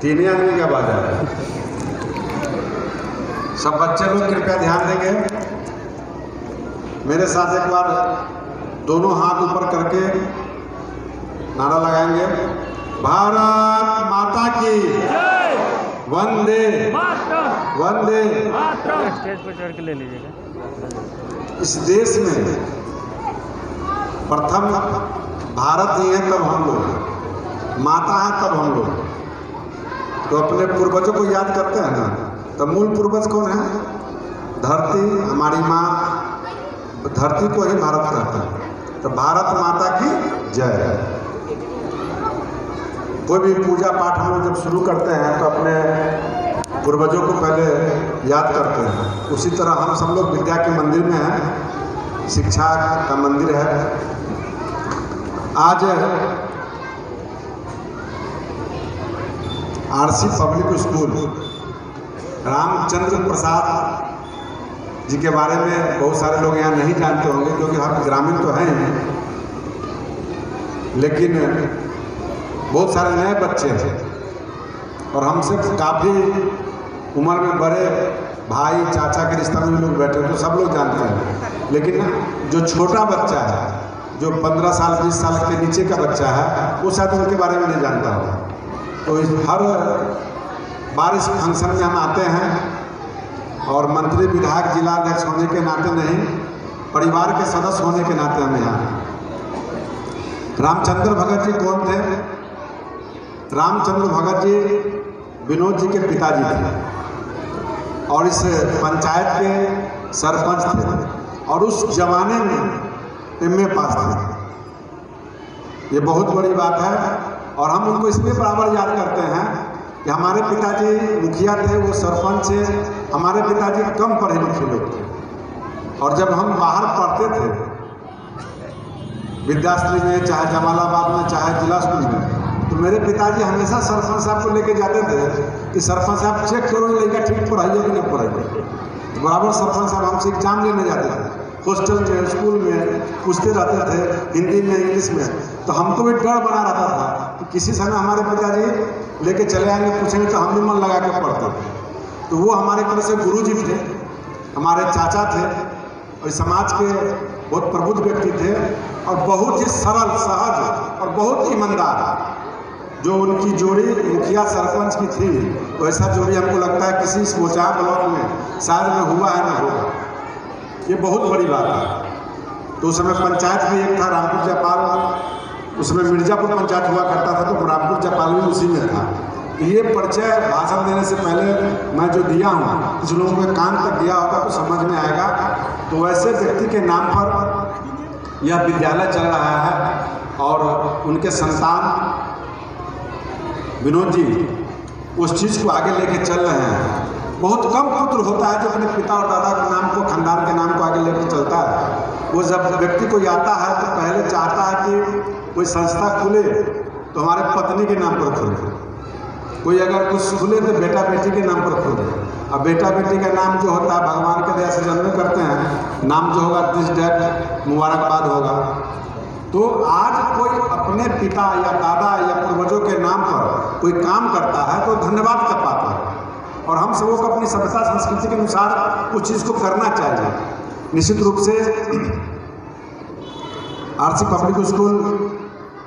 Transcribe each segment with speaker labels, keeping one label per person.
Speaker 1: तीन ही आदमी की आवाज आ रहा है। सब बच्चे लोग कृपया ध्यान देंगे। मेरे साथ एक बार दोनों हाथ ऊपर करके नारा लगाएंगे, भारत माता की वंदे वंदे।
Speaker 2: स्टेज पर चढ़ के ले लीजिएगा।
Speaker 1: इस देश में प्रथम भारत ही है, तब हम लोग, माता है तब हम लोग। तो अपने पूर्वजों को याद करते हैं ना, तो मूल पूर्वज कौन है? धरती, हमारी माँ, धरती को ही भारत कहते हैं। तो भारत माता की जय। कोई भी पूजा पाठ हम लोग जब शुरू करते हैं तो अपने पूर्वजों को पहले याद करते हैं। उसी तरह हम सब लोग विद्या के मंदिर में हैं, शिक्षा का मंदिर है। आज RC public school Ramchandra Prasad ji के बारे में बहुत सारे लोग यहाँ नहीं जानते होंगे, क्योंकि हम ग्रामीण तो हैं, लेकिन बहुत सारे नए बच्चे हैं और हमसे काफ़ी उम्र में बड़े भाई चाचा के रिश्ता में भी लोग बैठे हैं, तो सब लोग जानते हैं। लेकिन जो छोटा बच्चा है, जो 15 साल 20 साल के नीचे का बच्चा है, वो शायद उनके बारे में नहीं जानता होगा। तो इस हर बार इस फंक्शन में हम आते हैं और मंत्री विधायक जिला अध्यक्ष होने के नाते नहीं, परिवार के सदस्य होने के नाते हम यहाँ। रामचंद्र भगत जी कौन थे? रामचंद्र भगत जी विनोद जी के पिताजी थे और इस पंचायत के सरपंच थे और उस जमाने में MA पास थे। ये बहुत बड़ी बात है और हम उनको इसलिए बराबर याद करते हैं कि हमारे पिताजी मुखिया थे, वो सरपंच थे। हमारे पिताजी कम पढ़े लिखे लोग थे और जब हम बाहर पढ़ते थे, विद्याश्री में, चाहे जमालाबाद में, चाहे जिला स्कूल में, तो मेरे पिताजी हमेशा सरपंच साहब को लेके जाते थे कि सरपंच साहब चेक करो लड़का ठीक पढ़ाइए कि नहीं पढ़ाइए। तो बराबर सरपंच साहब हमसे एग्जाम लेने जाते थे, हॉस्टल में, स्कूल में पूछते रहते थे, हिंदी में, इंग्लिश में। तो हमको भी डर बना रहता था कि किसी समय हमारे पिताजी लेके चले आएंगे, पूछेंगे, तो हम भी मन लगा के पढ़ते थे। तो वो हमारे तरह से गुरु जी थे, हमारे चाचा थे और समाज के बहुत प्रबुद्ध व्यक्ति थे और बहुत ही सरल, सहज और बहुत ईमानदार। जो उनकी जोड़ी मुखिया सरपंच की थी, वैसा जोड़ी हमको लगता है किसी सोचा ब्लॉक में शायद में हुआ है ना होगा। ये बहुत बड़ी बात है। तो उस समय पंचायत भी एक था रामपुर जयपाल, उसमें मिर्जापुर पंचायत हुआ करता था, तो रामपुर जयपाल भी उसी में था। ये परिचय भाषण देने से पहले मैं जो दिया हूँ, कुछ लोगों के कान तक दिया होगा तो समझ में आएगा। तो वैसे व्यक्ति के नाम पर यह विद्यालय चल रहा है और उनके संतान विनोद जी उस चीज़ को आगे लेके चल रहे हैं। बहुत कम पुत्र होता है जो अपने पिता और दादा के नाम को, खानदान के नाम को आगे लेके चलता है। वो जब व्यक्ति को आता है तो पहले चाहता है कि कोई संस्था खुले तो हमारे पत्नी के नाम पर खुले, कोई अगर कुछ खुले तो बेटा बेटी के नाम पर खुले। अब बेटा बेटी का नाम जो होता है भगवान के दया से जन्म करते हैं, नाम जो होगा दिस डेट मुबारकबाद होगा। तो आज कोई अपने पिता या दादा या पूर्वजों के नाम पर कोई काम करता है तो धन्यवाद कर पाता है और हम सबों को अपनी सभ्यता संस्कृति के अनुसार उस चीज़ को करना चाहिए। निश्चित रूप से आरसी पब्लिक स्कूल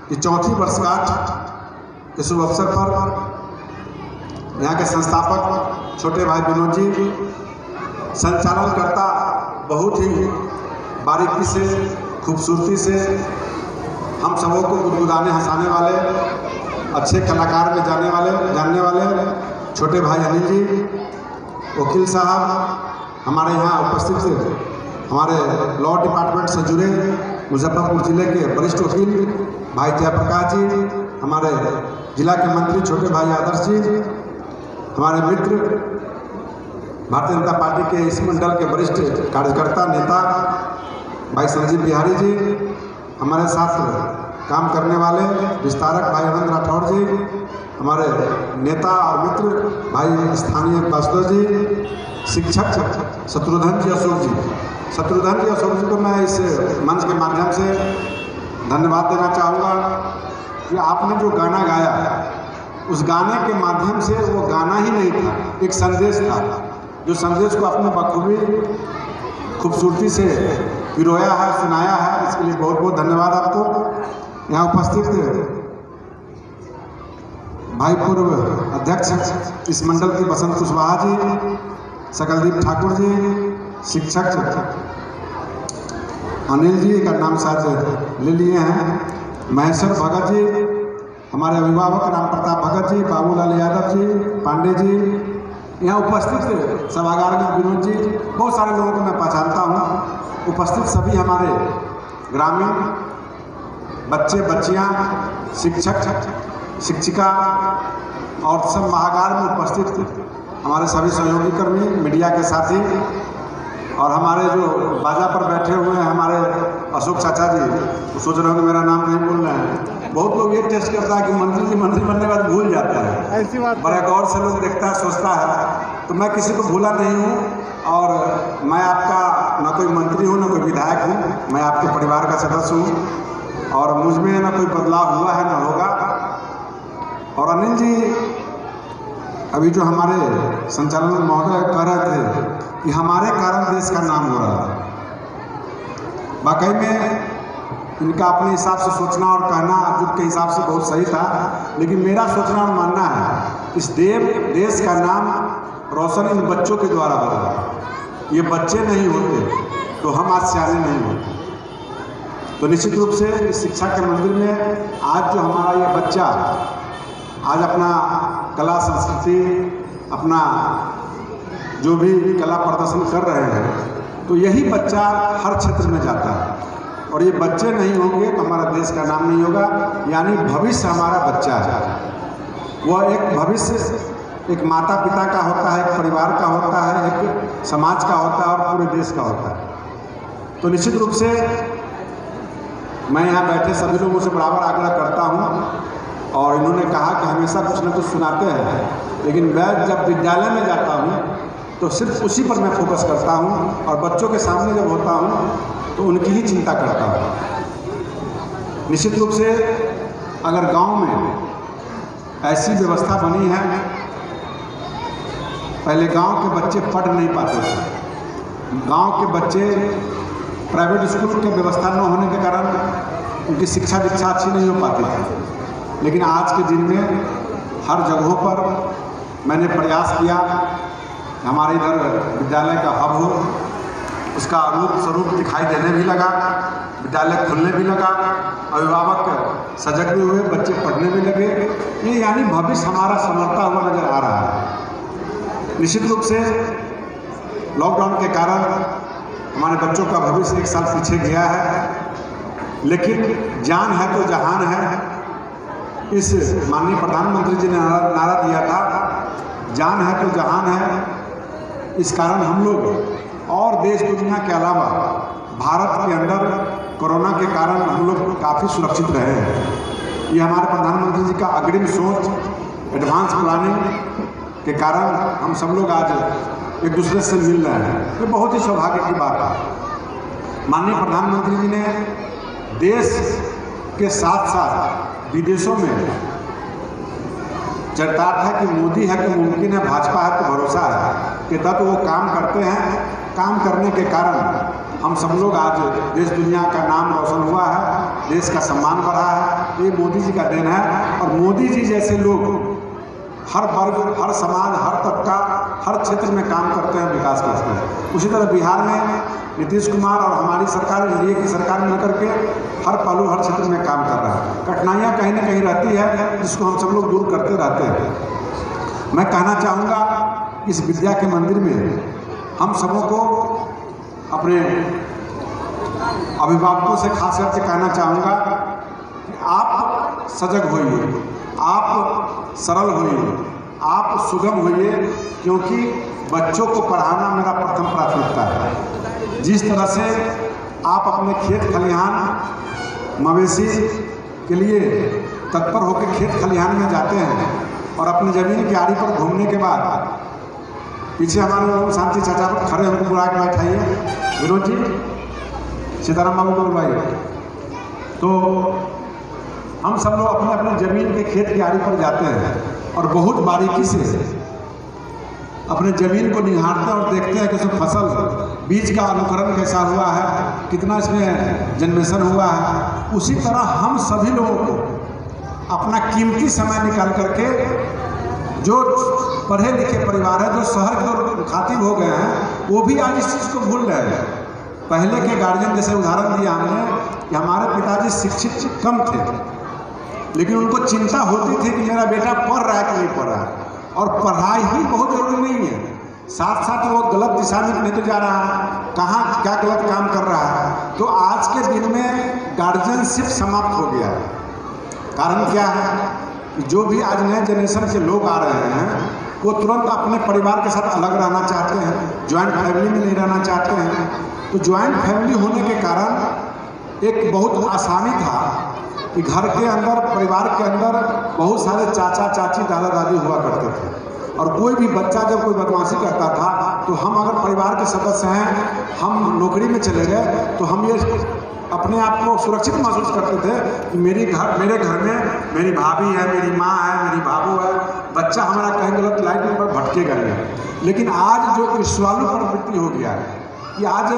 Speaker 1: की 4वीं वर्षगांठ के शुभ अवसर पर यहाँ के संस्थापक छोटे भाई विनोद जी, संचालनकर्ता बहुत ही बारीकी से, खूबसूरती से हम सबों को गुदगुदाने हंसाने वाले, अच्छे कलाकार में जानने वाले छोटे भाई अनिल जी, वकील साहब हमारे यहाँ उपस्थित थे, हमारे लॉ डिपार्टमेंट से जुड़े मुजफ्फरपुर जिले के वरिष्ठ वकील भाई जयप्रकाश जी, हमारे जिला के मंत्री छोटे भाई आदर्श जी, हमारे मित्र भारतीय जनता पार्टी के इस मंडल के वरिष्ठ कार्यकर्ता नेता भाई संजीव बिहारी जी, हमारे साथ काम करने वाले विस्तारक भाई आनंद राठौर जी, हमारे नेता और मित्र भाई स्थानीय वासुदेव जी, शिक्षक शत्रुघ्न जी अशोक जी को मैं इस मंच के माध्यम से धन्यवाद देना चाहूँगा कि आपने जो गाना गाया उस गाने के माध्यम से, वो गाना ही नहीं था, एक संदेश था, जो संदेश को अपने बखूबी खूबसूरती से पिरोया है, सुनाया है। इसके लिए बहुत बहुत धन्यवाद आपको। यहाँ उपस्थित भाई पूर्व अध्यक्ष इस मंडल के बसंत कुशवाहा जी, सकलदीप ठाकुर जी, शिक्षक अनिल जी का नाम शायद ले लिए हैं, महेश्वर भगत जी, हमारे अभिभावक राम प्रताप भगत जी, बाबूलाल यादव जी, पांडे जी, यहाँ उपस्थित सभागार में विनोद जी, बहुत सारे लोगों को मैं पहचानता हूँ। उपस्थित सभी हमारे ग्रामीण बच्चे बच्चियाँ, शिक्षक शिक्षिका और सब महागार में उपस्थित हमारे सभी सहयोगी कर्मी, मीडिया के साथी, और हमारे जो बाजा पर बैठे हुए हैं हमारे अशोक चाचा जी, तो सोच रहे हो कि मेरा नाम नहीं बोल रहे हैं। बहुत लोग ये टेस्ट करता है कि मंत्री जी मंत्री बनने के बाद भूल जाता है,
Speaker 2: ऐसी बात
Speaker 1: बड़े गौर से लोग देखता है, सोचता है। तो मैं किसी को भूला नहीं हूँ, और मैं आपका ना कोई मंत्री हूँ ना कोई विधायक हूँ, मैं आपके परिवार का सदस्य हूँ, और मुझ में ना कोई बदलाव हुआ है ना होगा। और अनिल जी अभी जो हमारे संचालन महोदय कह रहे थे कि हमारे कारण देश का नाम हो रहा है, वाकई में इनका अपने हिसाब से सोचना और कहना युग के हिसाब से बहुत सही था, लेकिन मेरा सोचना और मानना है इस देश का नाम रोशन इन बच्चों के द्वारा हो रहा है। ये बच्चे नहीं होते तो हम आज सियाने नहीं होते। तो निश्चित रूप से इस शिक्षा के मंदिर में आज जो हमारा ये बच्चा आज अपना कला संस्कृति, अपना जो भी कला प्रदर्शन कर रहे हैं, तो यही बच्चा हर क्षेत्र में जाता है, और ये बच्चे नहीं होंगे तो हमारा देश का नाम नहीं होगा। यानी भविष्य हमारा बच्चा है, वह एक भविष्य एक माता पिता का होता है, एक परिवार का होता है, एक समाज का होता है, और पूरे देश का होता है। तो निश्चित रूप से मैं यहाँ बैठे सभी लोगों से बराबर आग्रह करता हूँ, और इन्होंने कहा कि हमेशा कुछ न कुछ सुनाते हैं, लेकिन मैं जब विद्यालय में जाता हूँ तो सिर्फ उसी पर मैं फोकस करता हूँ, और बच्चों के सामने जब होता हूँ तो उनकी ही चिंता करता हूँ। निश्चित रूप से अगर गांव में ऐसी व्यवस्था बनी है, पहले गांव के बच्चे पढ़ नहीं पाते थे, गांव के बच्चे प्राइवेट स्कूल की व्यवस्था न होने के कारण उनकी शिक्षा दीक्षा अच्छी नहीं हो पाती थी, लेकिन आज के दिन में हर जगहों पर मैंने प्रयास किया, हमारे इधर विद्यालय का हब हो, उसका रूप स्वरूप दिखाई देने भी लगा, विद्यालय खुलने भी लगा, अभिभावक सजग भी हुए, बच्चे पढ़ने भी लगे। ये यानी भविष्य हमारा संवरता हुआ नजर आ रहा है। निश्चित रूप से लॉकडाउन के कारण हमारे बच्चों का भविष्य एक साल पीछे गया है, लेकिन जान है तो जहान है। इस माननीय प्रधानमंत्री जी ने नारा दिया था, जान है तो जहान है। इस कारण हम लोग और देश दुनिया के अलावा भारत के अंदर कोरोना के कारण हम लोग काफ़ी सुरक्षित रहे हैं। ये हमारे प्रधानमंत्री जी का अग्रिम सोच, एडवांस प्लानिंग के कारण हम सब लोग आज एक दूसरे से मिल रहे हैं। ये बहुत ही सौभाग्य की बात है। माननीय प्रधानमंत्री जी ने देश के साथ साथ विदेशों में चरितार्थ है कि मोदी है कि मुमकिन है, भाजपा है तो भरोसा है कि तब वो काम करते हैं। काम करने के कारण हम सब लोग आज देश दुनिया का नाम रोशन हुआ है, देश का सम्मान बढ़ा है। ये मोदी जी का देन है, और मोदी जी जैसे लोग हर वर्ग, हर समाज, हर तबका, हर क्षेत्र में काम करते हैं, विकास करते हैं। उसी तरह बिहार में नीतीश कुमार और हमारी सरकार, एनडीए की सरकार मिलकर के हर पहलू, हर क्षेत्र में काम कर रहा है। कठिनाइयाँ कहीं ना कहीं रहती है, जिसको हम सब लोग दूर करते रहते हैं। मैं कहना चाहूँगा इस विद्या के मंदिर में हम सबों को, अपने अभिभावकों से खास करके कहना चाहूँगा कि आप सजग होइए, आप सरल होइए, आप सुगम होइए, क्योंकि बच्चों को पढ़ाना मेरा प्रथम प्राथमिकता है। जिस तरह से आप अपने खेत खलिहान, मवेशी के लिए तत्पर होकर खेत खलिहान में जाते हैं और अपनी ज़मीन की आड़ी पर घूमने के बाद पीछे हमारे शांति चाचा खड़े होकर बुला के बैठाइए, विनोद जी, सीताराम बाबू को बुलवाइए। तो हम सब लोग अपने अपने ज़मीन के खेत की आड़ी पर जाते हैं और बहुत बारीकी से अपने ज़मीन को निहारते हैं और देखते हैं कि उसमें फसल बीज का अनुकरण कैसा हुआ है, कितना इसमें जनरेशन हुआ है। उसी तरह हम सभी लोगों को अपना कीमती समय निकाल करके, जो पढ़े लिखे परिवार है, जो शहर के खातिब हो गए हैं, वो भी आज इस चीज़ को भूल रहे हैं। पहले के गार्जियन, जैसे उदाहरण दिया हमने कि हमारे पिताजी शिक्षित कम थे, लेकिन उनको चिंता होती थी कि मेरा बेटा पढ़ रहा है कि नहीं पढ़ रहा है, और पढ़ाई ही बहुत जरूरी नहीं है, साथ साथ वो गलत दिशा में नहीं तो जा रहा है, कहाँ क्या गलत काम कर रहा है। तो आज के दिन में गार्जियनशिप समाप्त हो गया है। कारण क्या है कि जो भी आज नए जनरेशन के लोग आ रहे हैं, वो तुरंत अपने परिवार के साथ अलग रहना चाहते हैं, ज्वाइंट फैमिली में नहीं रहना चाहते हैं। तो ज्वाइंट फैमिली होने के कारण एक बहुत आसानी था कि घर के अंदर, परिवार के अंदर बहुत सारे चाचा चाची, दादा दादी हुआ करते थे, और कोई भी बच्चा जब कोई बदमाशी करता था तो हम अगर परिवार के सदस्य हैं, हम नौकरी में चले गए, तो हम ये अपने आप को सुरक्षित महसूस करते थे कि मेरे घर में मेरी भाभी है, मेरी माँ है, मेरी बाबू है, बच्चा हमारा कहीं गलत लाइन पर भटकेगा नहीं। लेकिन आज जो ईर्ष्वालु प्रवृत्ति हो गया है कि आज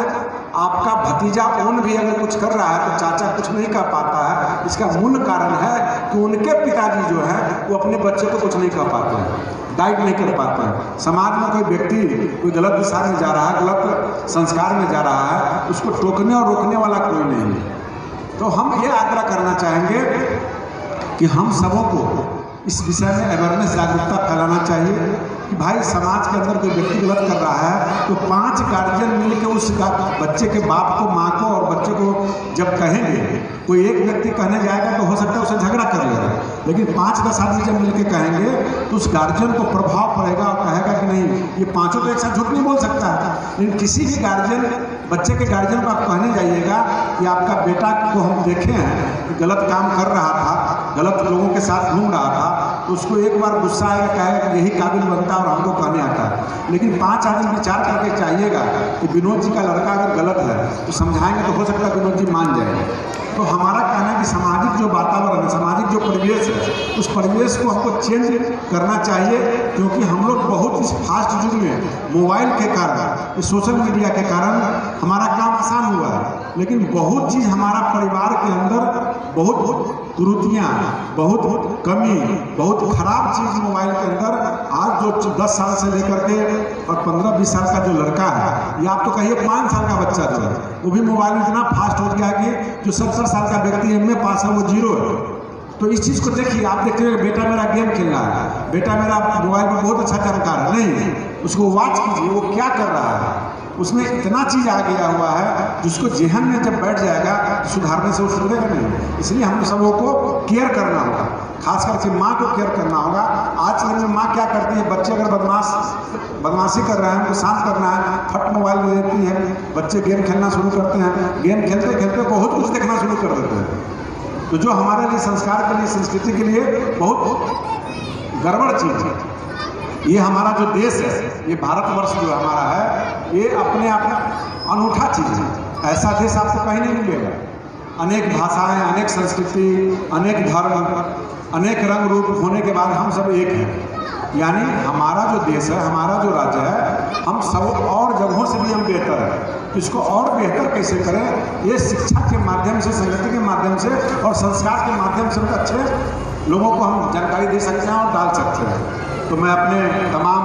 Speaker 1: आपका भतीजा कौन भी अगर कुछ कर रहा है तो चाचा कुछ नहीं कर पाता है। इसका मूल कारण है कि उनके पिताजी जो है वो अपने बच्चे को कुछ नहीं कर पाते हैं, गाइड नहीं कर पाते हैं। समाज में कोई व्यक्ति कोई गलत दिशा में जा रहा है, गलत संस्कार में जा रहा है, उसको टोकने और रोकने वाला कोई नहीं है। तो हम ये आग्रह करना चाहेंगे कि हम सबों को इस विषय में अवेयरनेस, जागरूकता फैलाना चाहिए कि भाई समाज के अंदर कोई व्यक्ति गलत कर रहा है तो 5 गार्जियन मिलकर उस बच्चे के बाप को, माँ को और बच्चे को जब कहेंगे, कोई एक व्यक्ति कहने जाएगा तो हो सकता है उसे झगड़ा कर लेगा, लेकिन 5-10 आदमी जब मिलकर कहेंगे तो उस गार्जियन को प्रभाव पड़ेगा और कहेगा कि नहीं, ये पाँचों तो एक साथ झूठ नहीं बोल सकता है। लेकिन किसी भी गार्जियन, बच्चे के गार्जियन को आप कहने जाइएगा कि आपका बेटा को हम देखे हैं कि गलत काम कर रहा था, गलत लोगों के साथ घूम रहा था, तो उसको एक बार गुस्सा आएगा, कहेगा कि यही काबिल बनता और हमको कहने आता है। लेकिन 5 आदमी विचार करके चाहिएगा कि विनोद जी का लड़का अगर गलत है तो समझाएंगे तो हो सकता है विनोद जी मान जाएंगे। तो हमारा कहना है कि सामाजिक जो वातावरण है, सामाजिक जो परिवेश है, उस परिवेश को हमको चेंज करना चाहिए, क्योंकि हम लोग बहुत इस फास्ट युग में मोबाइल के कारण, इस सोशल मीडिया के कारण हमारा काम आसान हुआ है, लेकिन बहुत चीज़ हमारा परिवार के अंदर बहुत कुरीतियाँ, बहुत कमी, बहुत खराब चीज़ मोबाइल के अंदर आज जो 10 साल से लेकर के और 15-20 साल का जो लड़का है, या आप तो कहिए 5 साल का बच्चा जो है, वो भी मोबाइल में इतना फास्ट हो गया है कि जो 70 साल का व्यक्ति MA पास है वो 0 है। तो इस चीज़ को देखिए, आप देखते हैं बेटा मेरा गेम खेल रहा है, बेटा मेरा मोबाइल में बहुत अच्छा जानकार है, नहीं, उसको वॉच कीजिए वो क्या कर रहा है। उसमें इतना चीज़ आ गया हुआ है जिसको जेहन में जब बैठ जाएगा तो सुधारने से वो सुधरेगा नहीं। इसलिए हम सबों को केयर करना होगा, खास करके माँ को केयर करना होगा। आज के दिन में माँ क्या करती है, बच्चे अगर बदमाशी कर रहे हैं, उनको शांत करना है, फट मोबाइल दे देती है, बच्चे गेम खेलना शुरू करते हैं, गेम खेलते खेलते बहुत कुछ देखना शुरू कर देते हैं। तो जो हमारे लिए संस्कार के लिए, संस्कृति के लिए बहुत गड़बड़ चीज़ है। ये हमारा जो देश है, ये भारतवर्ष जो हमारा है, ये अपने आप में अनूठा चीज़ है। ऐसा देश आपको कहीं नहीं मिलेगा। अनेक भाषाएं, अनेक संस्कृति, अनेक धर्म, अनेक रंग रूप होने के बाद हम सब एक हैं। यानी हमारा जो देश है, हमारा जो राज्य है, हम सब और जगहों से भी हम बेहतर हैं। इसको और बेहतर कैसे करें, ये शिक्षा के माध्यम से, संगति के माध्यम से और संस्कार के माध्यम से अच्छे लोगों को हम जानकारी दे सकते हैं और डाल सकते हैं। तो मैं अपने तमाम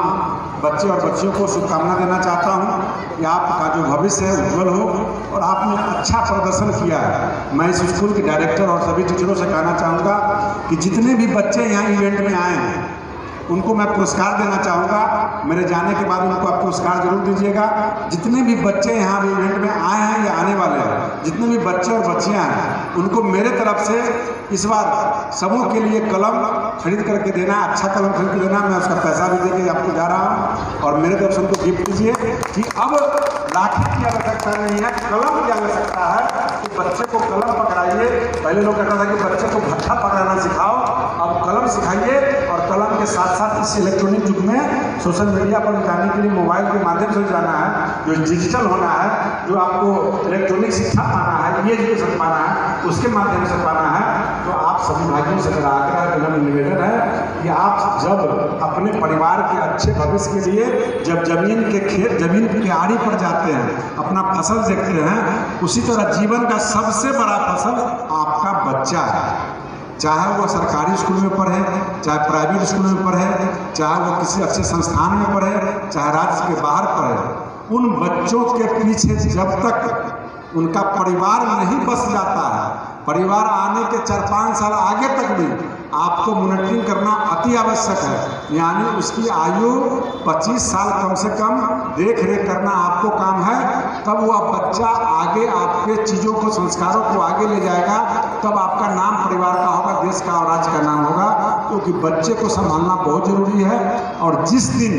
Speaker 1: बच्चे और बच्चियों को शुभकामना देना चाहता हूँ कि आपका जो भविष्य है उज्जवल हो और आपने अच्छा प्रदर्शन किया है। मैं इस स्कूल के डायरेक्टर और सभी टीचरों से कहना चाहूँगा कि जितने भी बच्चे यहाँ इवेंट में आए हैं उनको मैं पुरस्कार देना चाहूँगा। मेरे जाने के बाद उनको आप पुरस्कार जरूर दीजिएगा। जितने भी बच्चे यहाँ भी इवेंट में आए हैं या आने वाले हैं, जितने भी बच्चे और बच्चियाँ हैं, उनको मेरे तरफ से इस बार सबों के लिए कलम खरीद करके देना, अच्छा कलम खरीद के देना। मैं उसका पैसा भी देके आपको जा रहा हूँ और मेरे तरफ से उनको गिफ्ट दीजिए कि अब लाठी की आवश्यकता नहीं है, कलम की आवश्यकता है कि बच्चे को कलम पकड़ाइए। पहले लोग कहता था कि बच्चे को भट्ठा पकड़ाना सिखाओ, अब कलम सिखाइए और कलम के साथ साथ इस इलेक्ट्रॉनिक युग में सोशल मीडिया पर जाने के लिए मोबाइल के माध्यम से जाना है, जो डिजिटल होना है, जो आपको इलेक्ट्रॉनिक शिक्षा पाना है, ये एजुकेशन पाना है, उसके माध्यम से पाना है। तो आप सभी भाइयों से मेरा आग्रह विनम्र निवेदन है कि आप जब अपने परिवार के अच्छे भविष्य के लिए जब जमीन की आड़ी पर जाते हैं, अपना फसल देखते हैं, उसी तरह जीवन का सबसे बड़ा फसल आपका बच्चा है। चाहे वो सरकारी स्कूल में पढ़े, चाहे प्राइवेट स्कूल में पढ़े, चाहे वो किसी अच्छे संस्थान में पढ़े, चाहे राज्य के बाहर पढ़े, उन बच्चों के पीछे जब तक उनका परिवार नहीं बस जाता है, परिवार आने के 4-5 साल आगे तक भी आपको मॉनिटरिंग करना अति आवश्यक है। यानी उसकी आयु 25 साल कम से कम देख रेख करना आपको काम है। तब वह बच्चा आगे आपके चीज़ों को, संस्कारों को आगे ले जाएगा, तब आपका नाम परिवार का होगा, देश का और राज्य का नाम होगा। क्योंकि बच्चे को संभालना बहुत ज़रूरी है। और जिस दिन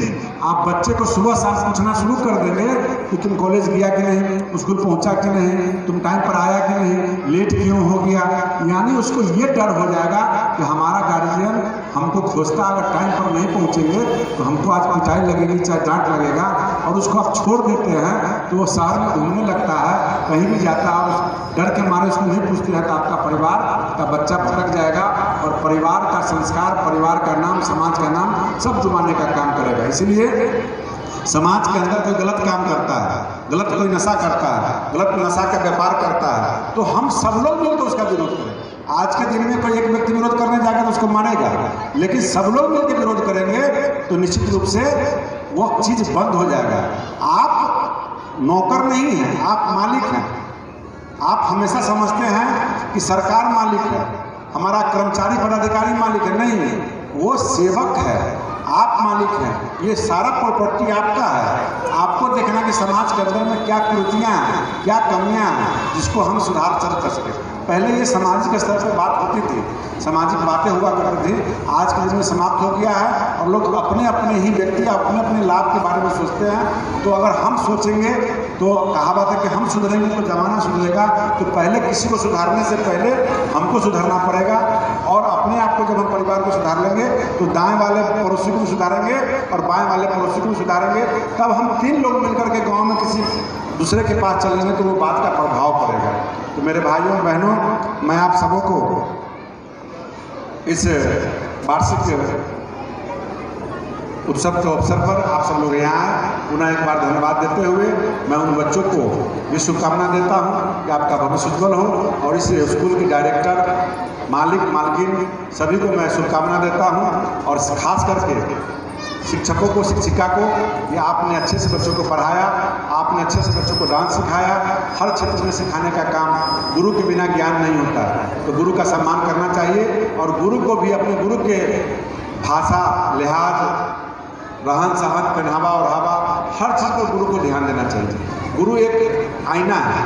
Speaker 1: आप बच्चे को सुबह शाम पूछना शुरू कर देंगे कि तुम कॉलेज गया कि नहीं, स्कूल पहुंचा कि नहीं, तुम टाइम पर आया कि नहीं, लेट क्यों हो गया, यानी उसको ये डर हो जाएगा कि हमारा गार्जियन हमको खोजता, अगर टाइम पर नहीं पहुंचेंगे तो हमको आज पिटाई लगेगी, चाहे डांट लगेगा। और उसको आप छोड़ देते हैं तो वो शहर में घूमने लगता है, कहीं भी जाता है, उस डर के मारे उसको नहीं पूछते हैं, तो आपका परिवार का बच्चा भटक जाएगा और परिवार का संस्कार, परिवार का नाम, समाज का नाम सब जुबाने का काम करेगा। इसलिए समाज के अंदर कोई गलत काम करता है, गलत कोई नशा करता है, गलत नशा का व्यापार करता है, तो हम सब लोग मिलकर उसका विरोध करें। आज के दिन में कोई एक व्यक्ति विरोध करने जाएगा तो उसको मारेगा, लेकिन सब लोग मिलकर विरोध करेंगे तो निश्चित रूप से वो चीज़ बंद हो जाएगा। आप नौकर नहीं हैं, आप मालिक हैं। आप हमेशा समझते हैं कि सरकार मालिक है, हमारा कर्मचारी पदाधिकारी मालिक है, नहीं, वो सेवक है, आप मालिक हैं। ये सारा प्रॉपर्टी आपका है। आपको देखना कि समाज के अंदर में क्या कुरीतियाँ हैं, क्या कमियाँ हैं, जिसको हम सुधार कर सकें। पहले ये सामाजिक स्तर पर बात होती थी, सामाजिक बातें हुआ करती थी, आज के दिन में समाप्त हो गया है और लोग अपने अपने ही व्यक्ति अपने अपने लाभ के बारे में सोचते हैं। तो अगर हम सोचेंगे तो कहावत है कि हम सुधरेंगे तो जमाना सुधरेगा। तो पहले किसी को सुधारने से पहले हमको सुधरना पड़ेगा और अपने आप को जब हम परिवार को सुधार लेंगे तो दाएं वाले पड़ोसी को भी सुधारेंगे और बाएं वाले पड़ोसी को भी सुधारेंगे। तब हम 3 लोग मिलकर के गाँव में किसी दूसरे के पास चलेंगे तो वो बात का प्रभाव पड़ेगा। तो मेरे भाइयों बहनों, मैं आप सबों को इस वार्षिक उत्सव के अवसर पर आप सब लोग यहाँ आए, पुनः एक बार धन्यवाद देते हुए मैं उन बच्चों को भी शुभकामना देता हूँ कि आपका भविष्य उज्ज्वल हो। और इस स्कूल के डायरेक्टर, मालिक, मालकिन सभी को मैं शुभकामना देता हूँ। और खास करके शिक्षकों को, शिक्षिका को, ये आपने अच्छे से बच्चों को पढ़ाया, आपने अच्छे से बच्चों को डांस सिखाया। हर क्षेत्र में सिखाने का काम, गुरु के बिना ज्ञान नहीं होता, तो गुरु का सम्मान करना चाहिए। और गुरु को भी अपने गुरु के भाषा, लिहाज, रहन सहन, पहनावा ओढ़ावा, हर चीज़ पर गुरु को ध्यान देना चाहिए। गुरु एक आईना है,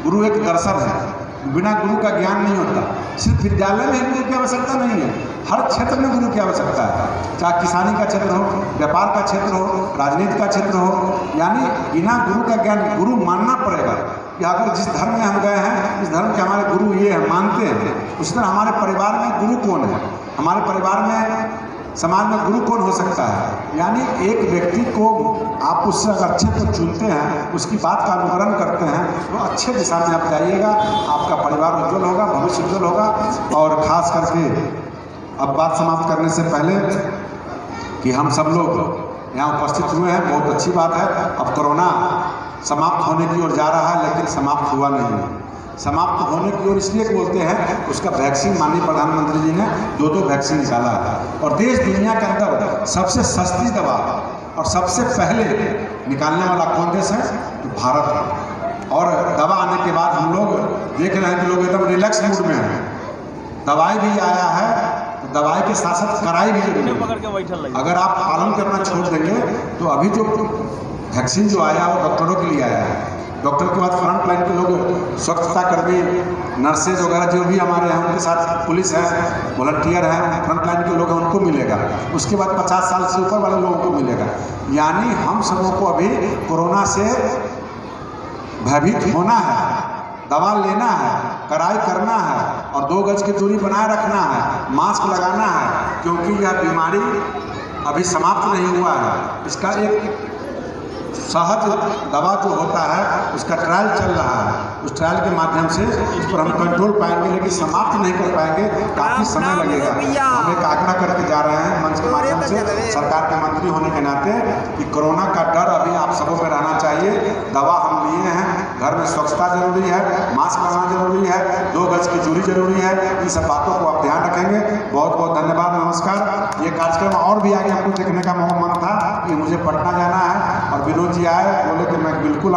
Speaker 1: गुरु एक दर्शन है, बिना गुरु का ज्ञान नहीं होता। सिर्फ विद्यालय में गुरु की आवश्यकता नहीं है, हर क्षेत्र में गुरु की आवश्यकता है, चाहे किसानी का क्षेत्र हो, व्यापार का क्षेत्र हो, राजनीति का क्षेत्र हो। यानी बिना गुरु का ज्ञान, गुरु मानना पड़ेगा कि अगर जिस धर्म में हम गए हैं, इस धर्म के हमारे गुरु ये हैं, मानते हैं। उसी तरह हमारे परिवार में गुरु कौन है, हमारे परिवार में, समाज में गुरु कौन हो सकता है। यानी एक व्यक्ति को आप उससे अगर अच्छे को चुनते हैं, उसकी बात का अनुकरण करते हैं, तो अच्छे दिशा में आप जाइएगा, आपका परिवार उज्जवल होगा, भविष्य उज्जवल होगा। और ख़ास करके अब बात समाप्त करने से पहले कि हम सब लोग यहाँ उपस्थित हुए हैं, बहुत अच्छी बात है। अब कोरोना समाप्त होने की ओर जा रहा है, लेकिन समाप्त हुआ नहीं है। समाप्त होने की ओर इसलिए बोलते हैं, उसका वैक्सीन माननीय प्रधानमंत्री जी ने 2 वैक्सीन निकाला है। और देश दुनिया के अंदर सबसे सस्ती दवा और सबसे पहले निकालने वाला कौन देश है? तो भारत है। और दवा आने के बाद हम लोग देख रहे हैं कि लोग एकदम रिलैक्स मूड में हैं। दवाई भी आया है, तो दवाई के साथ साथ कड़ाई भी जरूरी है। अगर आप पालन करना छोड़ देंगे तो अभी जो वैक्सीन जो आया वो डॉक्टरों के लिए आया है। डॉक्टर के बाद फ्रंट लाइन के लोग, स्वच्छता कर्मी, नर्सेज वगैरह जो भी हमारे हैं, उनके साथ पुलिस है, वॉलंटियर हैं, फ्रंट लाइन के लोग हैं, उनको मिलेगा। उसके बाद 50 साल से ऊपर वाले लोगों को मिलेगा। यानी हम सबों को अभी कोरोना से भयभीत होना है, दवा लेना है, कड़ाई करना है और 2 गज की दूरी बनाए रखना है, मास्क लगाना है, क्योंकि यह बीमारी अभी समाप्त नहीं हुआ है। इसका एक सहज दवा जो होता है उसका ट्रायल चल रहा है। उस ट्रायल के माध्यम से इस पर हम कंट्रोल पाएंगे, लेकिन समाप्त नहीं कर पाएंगे, काफ़ी समय लगेगा। हम एक आग्रह करके जा रहे हैं मंच के माध्यम से सरकार के मंत्री होने के नाते कि कोरोना का डर अभी आप सबों में रहना चाहिए। दवा हम लिए हैं, घर में स्वच्छता जरूरी है, मास्क लगाना जरूरी है, 2 गज की दूरी जरूरी है। इन सब बातों को आप ध्यान रखेंगे। बहुत बहुत धन्यवाद, नमस्कार। ये कार्यक्रम और भी आगे हमको देखने का मन था कि मुझे पटना जाना है और विनोद जी आए, बोले कि मैं बिल्कुल